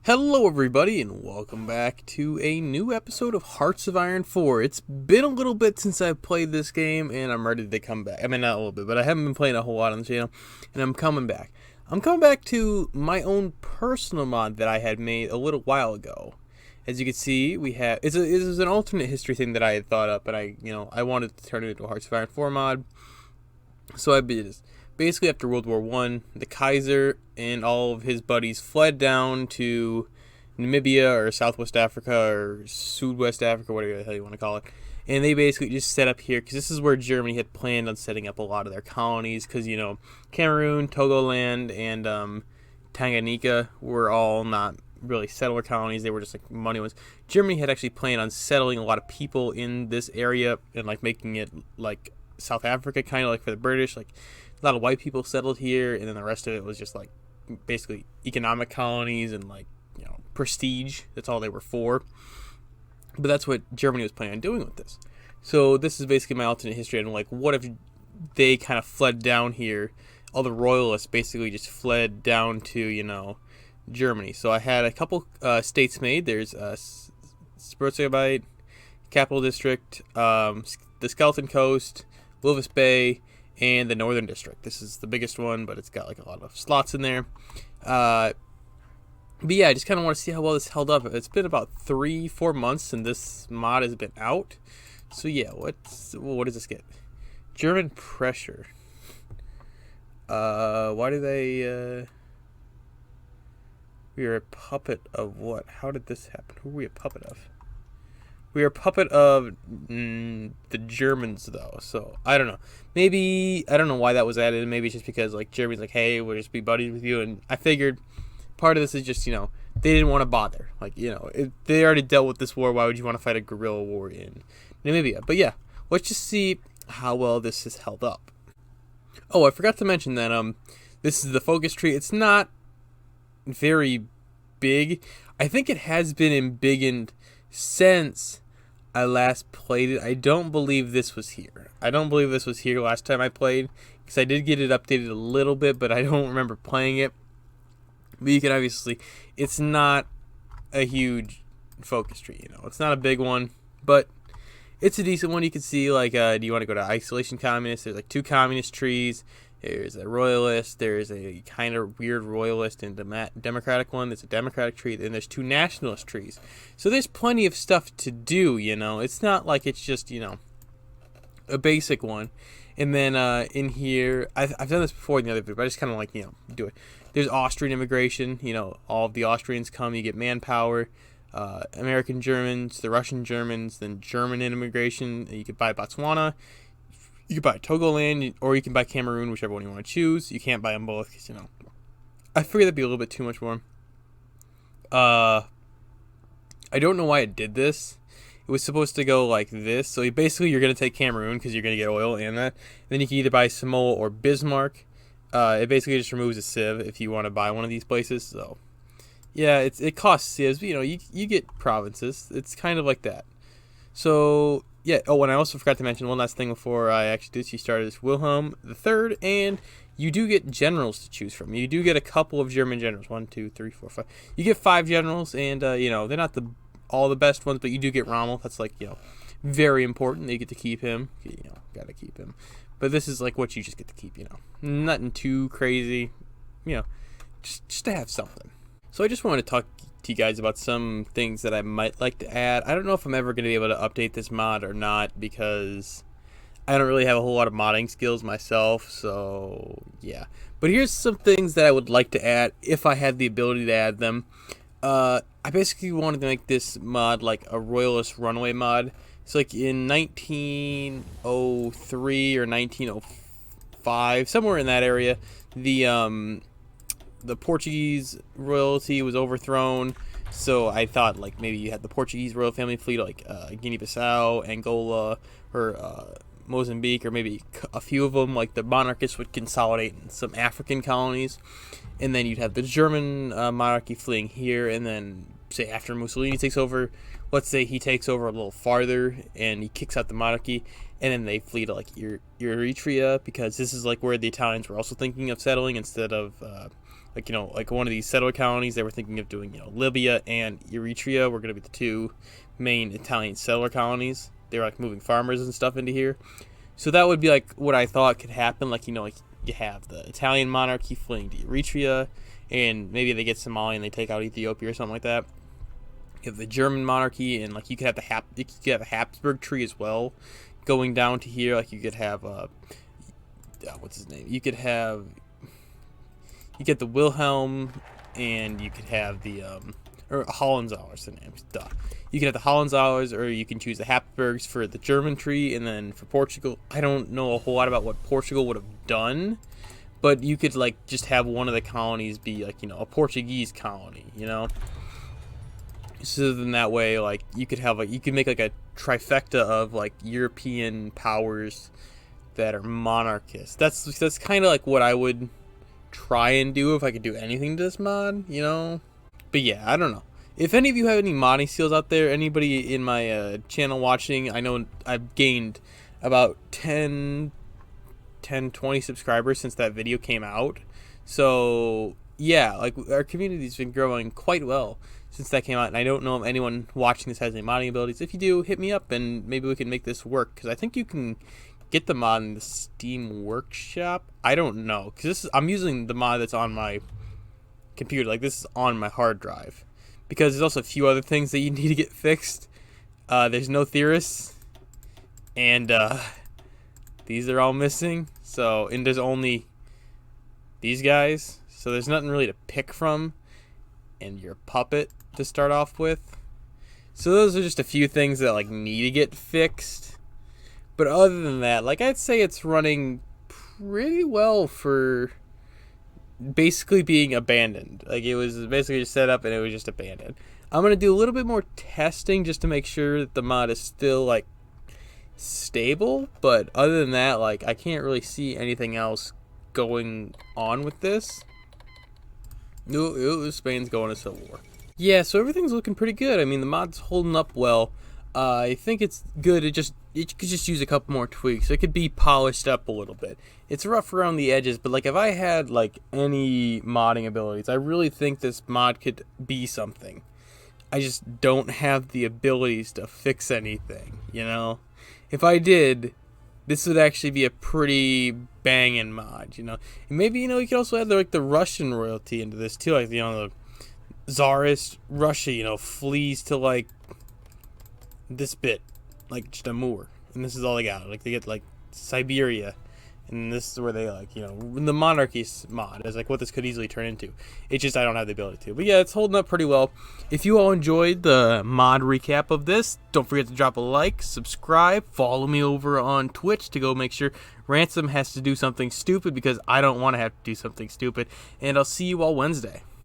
Hello everybody and welcome back to a new episode of Hearts of Iron 4. It's been a little bit since I've played this game and I'm ready to come back. I mean, not a little bit, but I haven't been playing a whole lot on the channel and I'm coming back. I'm coming back to my own personal mod that I had made a little while ago. As you can see, we have it was an alternate history thing that I had thought up, and I wanted to turn it into a Hearts of Iron 4 mod. So I did this. Basically, after World War I, the Kaiser and all of his buddies fled down to Namibia or Southwest Africa or Sudwest Africa, whatever the hell you want to call it. And they basically just set up here because this is where Germany had planned on setting up a lot of their colonies. Because, Cameroon, Togoland, and Tanganyika were all not really settler colonies. They were just like money ones. Germany had actually planned on settling a lot of people in this area and like making it like South Africa, kind of like for the British. Like a lot of white people settled here, and then the rest of it was just like basically economic colonies and like prestige. That's all they were for. But that's what Germany was planning on doing with this. So this is basically my alternate history. And like, what if they kind of fled down here? All the royalists basically just fled down to Germany. So I had a couple states made. There's Spurzgebiet, Capital District, the Skeleton Coast, Wilvis Bay, and the Northern District. This is the biggest one, but it's got like a lot of slots in there. But yeah, I just kind of want to see how well this held up. It's been about 3-4 months since this mod has been out. So yeah, what does this get? German pressure. Why do they? We are a puppet of what? How did this happen? Who are we a puppet of? We are a puppet of the Germans, though. So I don't know. Maybe I don't know why that was added. Maybe it's just because like Germany's like, hey, we'll just be buddies with you, and I figured part of this is just they didn't want to bother. Like they already dealt with this war. Why would you want to fight a guerrilla war in Namibia? But yeah, let's just see how well this has held up. Oh, I forgot to mention that this is the focus tree. It's not very big. I think it has been embiggened since I last played it. I don't believe this was here. I don't believe this was here last time I played, because I did get it updated a little bit, but I don't remember playing it. But you can obviously, it's not a huge focus tree, It's not a big one, but it's a decent one. You can see, like, do you want to go to isolation communist? There's like 2 communist trees. There's a royalist. There's a kind of weird royalist and democratic one. There's a democratic tree. And there's 2 nationalist trees. So there's plenty of stuff to do, It's not like it's just, a basic one. And then in here, I've done this before in the other video, but I just kind of like, do it. There's Austrian immigration. All of the Austrians come. You get manpower. American Germans, the Russian Germans, then German immigration. You could buy Botswana. You can buy Togoland, or you can buy Cameroon, whichever one you want to choose. You can't buy them both, because, I figured that'd be a little bit too much for them. I don't know why it did this. It was supposed to go like this. So basically, you're going to take Cameroon, because you're going to get oil and that. Then you can either buy Samoa or Bismarck. It basically just removes a civ if you want to buy one of these places. So, yeah, it costs civs, but, you get provinces. It's kind of like that. So yeah. Oh, and I also forgot to mention one last thing before I actually do this. You start as Wilhelm III, and you do get generals to choose from. You do get a couple of German generals. 1, 2, 3, 4, 5. You get 5 generals, and they're not all the best ones, but you do get Rommel. That's like very important. You get to keep him. Gotta keep him. But this is like what you just get to keep. Nothing too crazy. Just to have something. So I just wanted to talk to you guys about some things that I might like to add. I don't know if I'm ever going to be able to update this mod or not, because I don't really have a whole lot of modding skills myself, so yeah. But here's some things that I would like to add if I had the ability to add them. I basically wanted to make this mod like a Royalist Runaway mod. So like in 1903 or 1905, somewhere in that area, the Portuguese royalty was overthrown, so I thought like maybe you had the Portuguese royal family fleet like Guinea-Bissau, Angola, or Mozambique, or maybe a few of them, like the monarchists would consolidate in some African colonies, and then you'd have the German monarchy fleeing here, and then say after Mussolini takes over, let's say he takes over a little farther and he kicks out the monarchy, and then they flee to like Eritrea, because this is like where the Italians were also thinking of settling instead of like, you know, like one of these settler colonies. They were thinking of doing, you know, Libya and Eritrea were going to be the two main Italian settler colonies. They were like moving farmers and stuff into here. So that would be like what I thought could happen. Like, you know, like you have the Italian monarchy fleeing to Eritrea, and maybe they get Somalia and they take out Ethiopia or something like that. You have the German monarchy, and like you could have the Habsburg tree as well, going down to here. Like you could have what's his name? You get the Wilhelm, and you could have the or Hohenzoller's the name. Duh. You can have the Hohenzollerns, or you can choose the Habsburgs for the German tree, and then for Portugal, I don't know a whole lot about what Portugal would have done, but you could like just have one of the colonies be like, you know, a Portuguese colony, you know. So then that way, like you could have like you could make like a trifecta of like European powers that are monarchists. That's kind of like what I would try and do if I could do anything to this mod, you know. But yeah, I don't know. If any of you have any modding skills out there, anybody in my channel watching, I know I've gained about 20 subscribers since that video came out. So yeah, like our community's been growing quite well since that came out, and I don't know if anyone watching this has any modding abilities. If you do, hit me up and maybe we can make this work, because I think you can get the mod in the Steam Workshop. I don't know, because I'm using the mod that's on my computer. Like this is on my hard drive, because there's also a few other things that you need to get fixed. There's no theorists, and these are all missing. So, and there's only these guys, so there's nothing really to pick from, and your puppet to start off with. So those are just a few things that like need to get fixed. But other than that, like I'd say it's running pretty well for basically being abandoned. Like it was basically just set up and it was just abandoned. I'm gonna do a little bit more testing just to make sure that the mod is still like stable, but other than that, like I can't really see anything else going on with this. No, Spain's going to civil war. Yeah, so everything's looking pretty good. I mean, the mod's holding up well. I think it's good. It could just use a couple more tweaks. It could be polished up a little bit. It's rough around the edges, but like if I had like any modding abilities, I really think this mod could be something. I just don't have the abilities to fix anything, you know? If I did, this would actually be a pretty banging mod, you know? And maybe, you know, you could also add like the Russian royalty into this too. Like, you know, the Tsarist Russia, you know, flees to like this bit, like just Amur, and this is all they got. Like they get like Siberia, and this is where they like, you know, the monarchies mod is like what this could easily turn into. It's just I don't have the ability to. But yeah, it's holding up pretty well. If you all enjoyed the mod recap of this, don't forget to drop a like, subscribe, follow me over on Twitch to go make sure Ransom has to do something stupid, because I don't want to have to do something stupid. And I'll see you all Wednesday.